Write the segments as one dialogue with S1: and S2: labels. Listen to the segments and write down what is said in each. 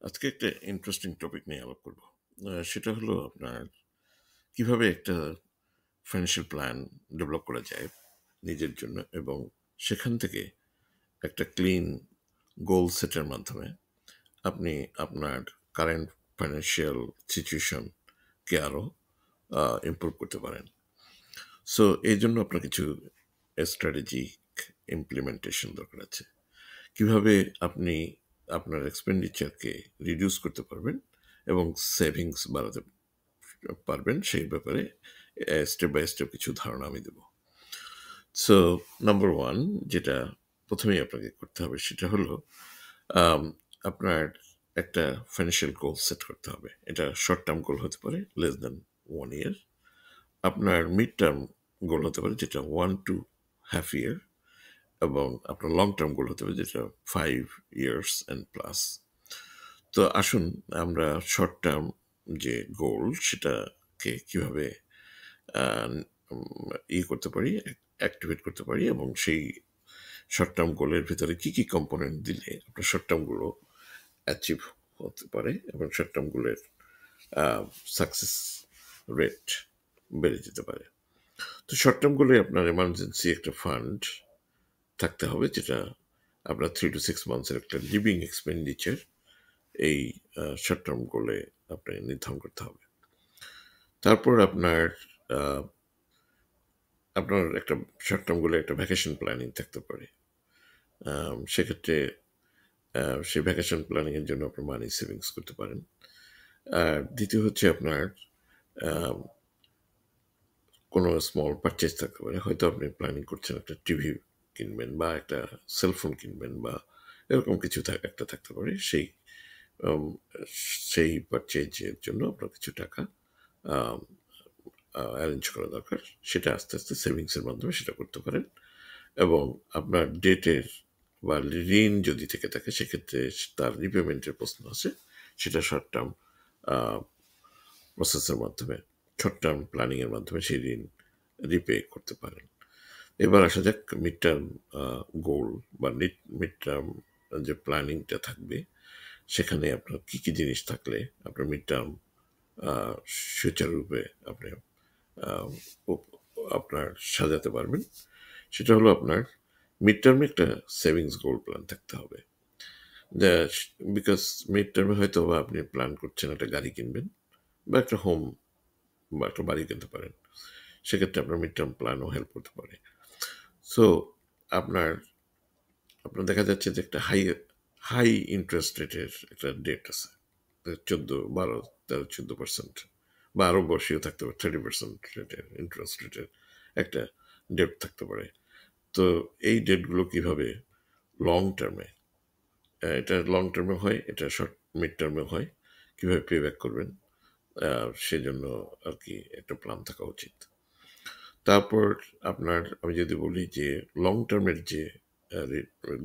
S1: আজকে একটা interesting topic নিয়ে আলাপ করব। সেটা হলো আপনার কিভাবে একটা ফাইন্যান্সিয়াল প্ল্যান ডেভেলপ করা যায় নিজের জন্য এবং সেখান থেকে একটা ক্লিন গোল সেটের মাধ্যমে আপনি আপনার কারেন্ট ফাইন্যান্সিয়াল সিচুয়েশনকে আরও ইমপ্রুভ করতে পারেন। সো এই জন্য আপনার কিছু স্ট্র্যাটেজিক ইমপ্লিমেন্টেশন দরকার আছে। কিভাবে আপনি আপনার এক্সপেন্ডিচারকে রিডিউস করতে পারবেন এবং সেভিংস বাড়াতে পারবেন সেই ব্যাপারে স্টেপ বাই স্টেপ কিছু ধারণা আমি দেব। সো নাম্বার ওয়ান, যেটা প্রথমেই আপনাকে করতে হবে সেটা হলো আম, আপনার একটা ফাইন্যান্সিয়াল গোল সেট করতে হবে। এটা শর্ট টার্ম গোল হতে পারে লেস দেন 1 ইয়ার। আপনার মিড টার্ম গোল হতে পারে যেটা 1 to 1/2 ইয়ার, এবং আপনার লং টার্ম গোল হতে পারে যেটা 5 ইয়ার্স অ্যান্ড প্লাস। তো আসুন আমরা শর্ট টার্ম যে গোল সেটাকে কিভাবে আহ, করতে পারি, অ্যাক্টিভেট করতে পারি, এবং সেই শর্ট টার্ম গোলের ভিতরে কি কি কম্পোনেন্ট দিলে আপনার শর্ট টার্ম গুলো অ্যাচিভ হতে পারে এবং শর্ট টার্ম গোলের সাকসেস রেট বেড়ে যেতে পারে। তো শর্ট টার্ম গোলে আপনার এমার্জেন্সি একটা ফান্ড থাকতে হবে, যেটা আপনার 3 to 6 মান্থসের একটা লিভিং এক্সপেন্ডিচার এই শর্ট টার্ম গোলে আপনাকে নির্ধারণ করতে হবে। তারপর আপনার আহ, আপনার একটা শর্ট টার্ম গোলে একটা ভ্যাকেশন প্ল্যানিং থাকতে পারে। সেক্ষেত্রে সেই ভ্যাকেশন প্ল্যানিংয়ের জন্য আপনি মানি সেভিংস করতে পারেন। আর দ্বিতীয় হচ্ছে আপনার আহ, কোনো স্মল পারচেজ থাকতে পারে। হয়তো আপনি প্ল্যানিং করছেন একটা টিভি কিনবেন বা একটা সেলফোন কিনবেন বা এরকম কিছু একটা থাকতে পারে। উম, সেই পারচেজের জন্য আপনার কিছু টাকা অ্যারেঞ্জ করা দরকার। সেটা আস্তে আস্তে সেভিংসের মাধ্যমে সেটা করতে পারেন। এবং আপনার ডেটের বা ঋণ যদি থেকে থাকে সেক্ষেত্রে তার রিপেমেন্টের প্রশ্ন আছে, সেটা শর্ট টার্ম প্রসেসের মাধ্যমে, শর্ট টার্ম প্ল্যানিংয়ের মাধ্যমে সেই ঋণ রিপে করতে পারেন। এবার আসা যাক মিড টার্ম গোল বা মিড টার্ম যে প্ল্যানিংটা থাকবে সেখানে আপনার কী কী জিনিস থাকলে আপনার মিড টার্ম সুচারুরূপে আপনি আহ, আপনার সাজাতে পারবেন। সেটা হলো আপনার মিড টার্মে একটা সেভিংস গোল প্ল্যান থাকতে হবে। বিকজ মিড টার্মে হয়তো বা আপনি প্ল্যান করছেন একটা গাড়ি কিনবেন বা একটা হোম বা একটা বাড়ি কিনতে পারেন। সেক্ষেত্রে আপনার মিড টার্ম প্ল্যানও হেল্প করতে পারে। সো আপনার আপনার দেখা যাচ্ছে যে একটা হাই ইন্টারেস্ট রেটের একটা ডেট আছে, 12, 13, 14% বা আরও বর্ষীয় থাকতে পারে, 30% রেটের ইন্টারেস্ট রেটের একটা ডেট থাকতে পারে। তো এই ডেটগুলো কিভাবে লং টার্মে, এটা লং টার্মে হয়, এটা শর্ট মিড টার্মে হয়, কিভাবে পে ব্যাক করবেন সেজন্য আর কি একটা প্ল্যান থাকা উচিত। তারপর আপনার আমি যদি বলি যে লং টার্মের যে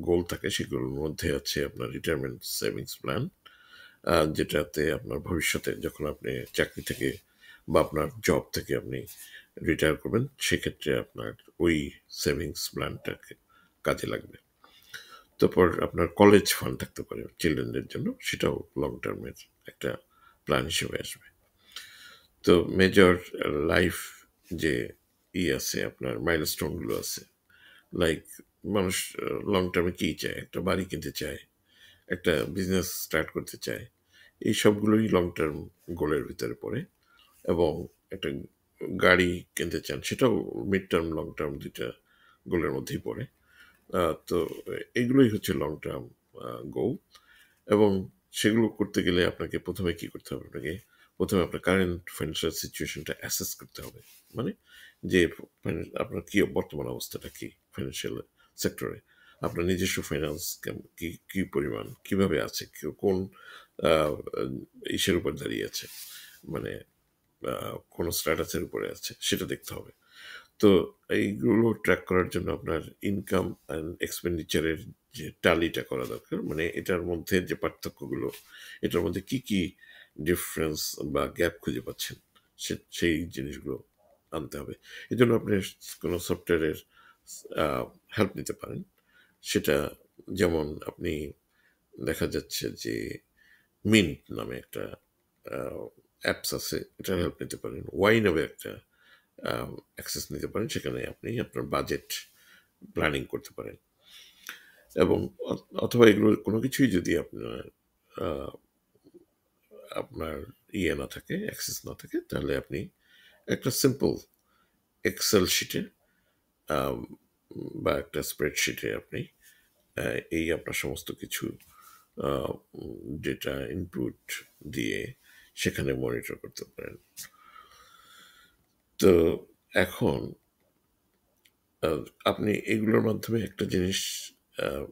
S1: গোল থাকে সেগুলোর মধ্যে আছে আপনার রিটায়ারমেন্ট সেভিংস প্ল্যান, যেটাতে আপনার ভবিষ্যতে যখন আপনি চাকরি থেকে বা আপনার জব থেকে আপনি রিটায়ার করবেন সেক্ষেত্রে আপনার ওই সেভিংস প্ল্যানটাকে কাজে লাগবে। তারপর আপনার কলেজ ফান্ড থাকতে পারে চিলড্রেনদের জন্য, সেটাও লং টার্মের একটা প্ল্যান হিসেবে আসবে। তো মেজর লাইফ যে আছে আপনার মাইলস্টোনগুলো আছে, লাইক মানুষ লং টার্মে কী চায়, একটা বাড়ি কিনতে চায়, একটা বিজনেস স্টার্ট করতে চায়, এই সবগুলোই লং টার্ম গোলের ভিতরে পড়ে। এবং একটা গাড়ি কিনতে চান সেটাও মিড টার্ম লং টার্ম দুইটা গোলের মধ্যেই পড়ে। তো এইগুলোই হচ্ছে লং টার্ম গোল। এবং সেগুলো করতে গেলে আপনাকে প্রথমে কি করতে হবে, আপনাকে প্রথমে আপনার কারেন্ট ফাইন্যান্সিয়াল সিচুয়েশনটা অ্যাসেস করতে হবে। মানে যে আপনার কি বর্তমান অবস্থাটা কি ফাইন্যান্সিয়াল সেক্টরে, আপনার নিজস্ব ফাইন্যান্স কি কি পরিমাণ কিভাবে আছে, কোন আহ, ইসের উপর দাঁড়িয়ে আছে, মানে কোন স্ট্যাটাসের উপরে আছে সেটা দেখতে হবে। তো এইগুলো ট্র্যাক করার জন্য আপনার ইনকাম অ্যান্ড এক্সপেন্ডিচারের যে টালিটা করা দরকার, মানে এটার মধ্যে যে পার্থক্যগুলো, এটার মধ্যে কি কি ডিফারেন্স বা গ্যাপ খুঁজে পাচ্ছেন সেই জিনিসগুলো আনতে হবে। এই জন্য আপনি কোনো সফটওয়্যারের হেল্প নিতে পারেন। সেটা যেমন আপনি দেখা যাচ্ছে যে মিন্ট নামে একটা অ্যাপস আছে, এটার হেল্প নিতে পারেন। ওয়াই নামে একটা অ্যাক্সেস নিতে পারেন, সেখানে আপনি আপনার বাজেট প্ল্যানিং করতে পারেন। এবং অথবা এগুলোর কোনো কিছুই যদি আপনার আহ, আপনার ইয়ে না থাকে, অ্যাক্সেস না থাকে, তাহলে আপনি একটা সিম্পল এক্সেল শিটে বা একটা স্প্রেডশিটে আপনি এই আপনার সমস্ত কিছু ডেটা ইনপুট দিয়ে সেখানে মনিটর করতে পারেন। তো এখন আহ, আপনি এগুলোর মাধ্যমে একটা জিনিস আহ,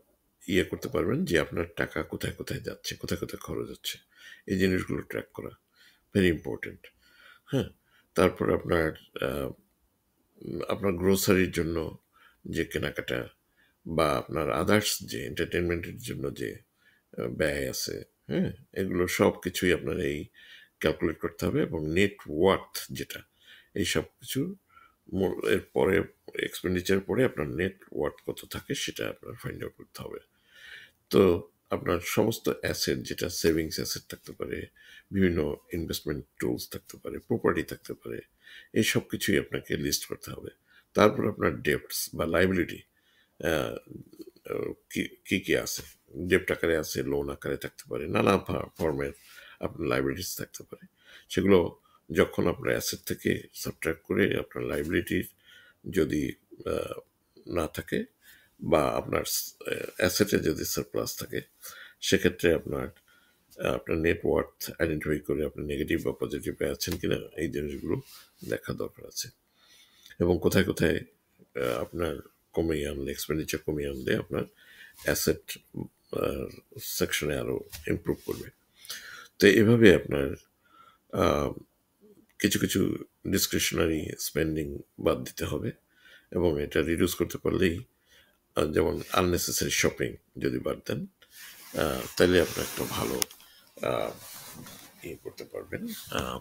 S1: ইয়ে করতে পারবেন যে আপনার টাকা কোথায় কোথায় যাচ্ছে, কোথায় কোথায় খরচ হচ্ছে, এই জিনিসগুলো ট্র্যাক করা ভেরি ইম্পর্টেন্ট। হ্যাঁ, তারপর আহ, আপনার গ্রোসারির জন্য যে কেনাকাটা বা আপনার আদার্স যে এন্টারটেনমেন্টের জন্য যে ব্যয় আছে, হ্যাঁ, এগুলো সব কিছুই আপনার এই ক্যালকুলেট করতে হবে। এবং নেট ওয়ার্থ যেটা, এই সব কিছু এর পরে এক্সপেন্ডিচার পরে আপনার নেট ওয়ার্থ কত থাকে সেটা আপনার ফাইন্ড আউট করতে হবে। তো আপনার সমস্ত অ্যাসেট, যেটা সেভিংস অ্যাসেট থাকতে পারে, বিভিন্ন ইনভেস্টমেন্ট টুলস থাকতে পারে, প্রপার্টি থাকতে পারে, এই সব কিছুই আপনাকে লিস্ট করতে হবে। তারপর আপনার ডেপ্টস বা লাইবিলিটি কি কি কি আছে, ডেপ্ট আকারে আছে, লোন আকারে থাকতে পারে, নানা ফর্মের আপনার লাইবিলিটিস থাকতে পারে। সেগুলো যখন আপনার অ্যাসেট থেকে সাবট্রাক্ট করে আপনার লাইবিলিটির যদি আহ, না থাকে বা আপনার অ্যাসেটে যদি সারপ্লাস থাকে, সেক্ষেত্রে আপনার নেটওয়ার্থ আইডেন্টিফাই করে আপনি নেগেটিভ বা পজিটিভে আছেন কিনা এই জিনিসগুলো দেখা দরকার আছে। এবং কোথায় কোথায় আপনার কমিয়ে আনলে, এক্সপেন্ডিচার কমিয়ে আনলে আপনার অ্যাসেট সেকশনে আরও ইমপ্রুভ করবে। তো এভাবে আপনার আহ, কিছু কিছু ডিসক্রিশনারি স্পেন্ডিং বাদ দিতে হবে, এবং এটা রিডিউস করতে পারলেই যেমন আননেসেসারি শপিং যদি বাদ দেন, তাহলে আপনি একটা ভালো আহ, ইয়ে করতে পারবেন, আহ,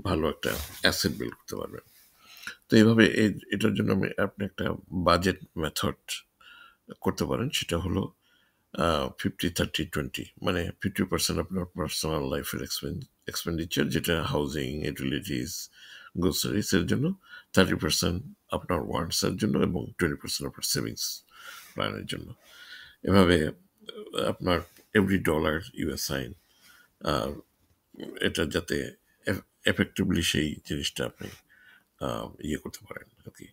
S1: ভালো একটা অ্যাসেট বিল্ড করতে পারবেন। তো এইভাবে এটার জন্য আপনি একটা বাজেট মেথড করতে পারেন। সেটা হলো 50-30-20, মানে 50% আপনার পার্সোনাল লাইফের এক্সপেন্ডিচার, যেটা হাউজিং, ইউটিলিটিস, গ্রোসারিস এর জন্য, 30% আপনার ওয়ান্টসের জন্য, এবং 20% আপনার সেভিংস প্ল্যানের জন্য। এভাবে আপনার এভরি ডলার ইউএসআইন, এটা যাতে এফেক্টিভলি সেই জিনিসটা আপনি ইয়ে করতে পারেন আর কি।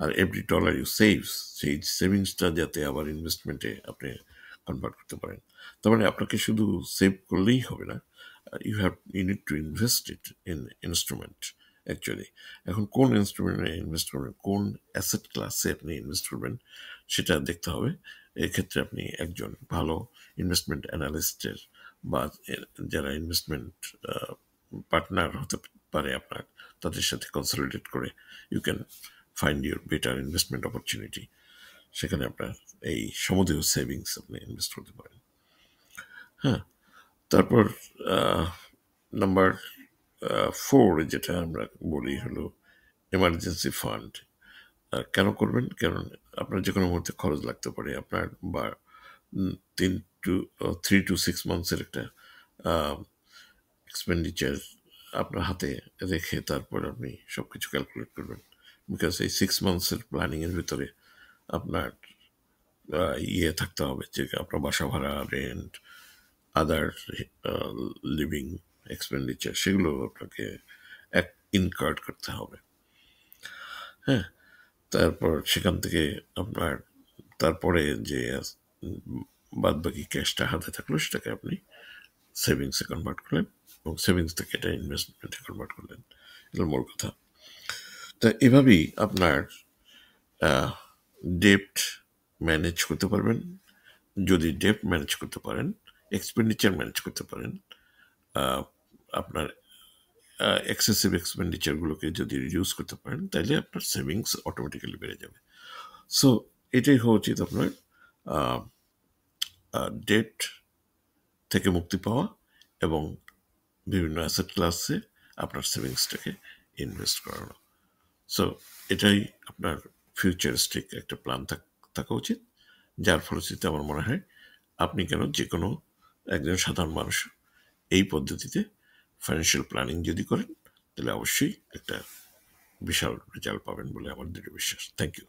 S1: আর এভরি ডলার ইউ সেভস, সেই সেভিংসটা যাতে আবার ইনভেস্টমেন্টে আপনি কনভার্ট করতে পারেন। তার মানে আপনাকে শুধু সেভ করলেই হবে না, you need to invest it in instrument actually. এখন কোন ইনস্ট্রুমেন্টে ইনভেস্ট করবেন, কোন অ্যাসেট ক্লাসে আপনি ইনভেস্ট করবেন, সেটা দেখতে হবে। এক্ষেত্রে আপনি একজন ভালো ইনভেস্টমেন্ট অ্যানালিস্টের বা যারা ইনভেস্টমেন্ট পার্টনার হতে পারে আপনার, তাদের সাথে কনসলিডেট করে you can find your better investment opportunity. সেখানে আপনার এই সমুদয় সেভিংস আপনি ইনভেস্ট করতে পারেন। হ্যাঁ, তারপর নাম্বার 4 যেটা আমরা বলি হলো এমার্জেন্সি ফান্ড। কেন করবেন? কারণ আপনার যে কোনো মুহূর্তে খরচ লাগতে পারে আপনার, বা 3 to 6 মান্থসের একটা এক্সপেন্ডিচার আপনার হাতে রেখে তারপর আপনি সব কিছু ক্যালকুলেট করবেন। বিকজ এই 6 মান্থসের প্ল্যানিংয়ের ভিতরে আপনার ইয়ে থাকতে হবে, যে আপনার বাসা ভাড়া, রেন্ট, আদার লিভিং এক্সপেন্ডিচার, সেগুলো আপনাকে এক ইনকার্ড করতে হবে। হ্যাঁ, তারপর সেখান থেকে আপনার তারপরে যে বাদ বাকি ক্যাশটা হাতে থাকলো সেটাকে আপনি সেভিংসে কনভার্ট করলেন, এবং সেভিংস থেকে এটা ইনভেস্টমেন্টে কনভার্ট করলেন। এগুলো মূল কথা। তা এভাবেই আপনার ডেপ্ট ম্যানেজ করতে পারবেন। যদি ডেপ্ট ম্যানেজ করতে পারেন, এক্সপেন্ডিচার ম্যানেজ করতে পারেন, আপনার এক্সেসিভ এক্সপেন্ডিচারগুলোকে যদি রিডিউস করতে পারেন, তাহলে আপনার সেভিংস অটোমেটিক্যালি বেড়ে যাবে। সো এটাই হওয়া উচিত আপনার, ডেট থেকে মুক্তি পাওয়া এবং বিভিন্ন অ্যাসেট ক্লাসে আপনার সেভিংসটাকে ইনভেস্ট করানো। সো এটাই আপনার ফিউচারিস্টিক একটা প্ল্যান থাকা উচিত, যার ফলশ্রুতিতে আমার মনে হয় আপনি কেন যে কোনো একজন সাধারণ মানুষ এই পদ্ধতিতে ফাইন্যান্সিয়াল প্ল্যানিং যদি করেন তাহলে অবশ্যই একটা বিশাল রেজাল্ট পাবেন বলে আমার দৃঢ় বিশ্বাস। Thank you.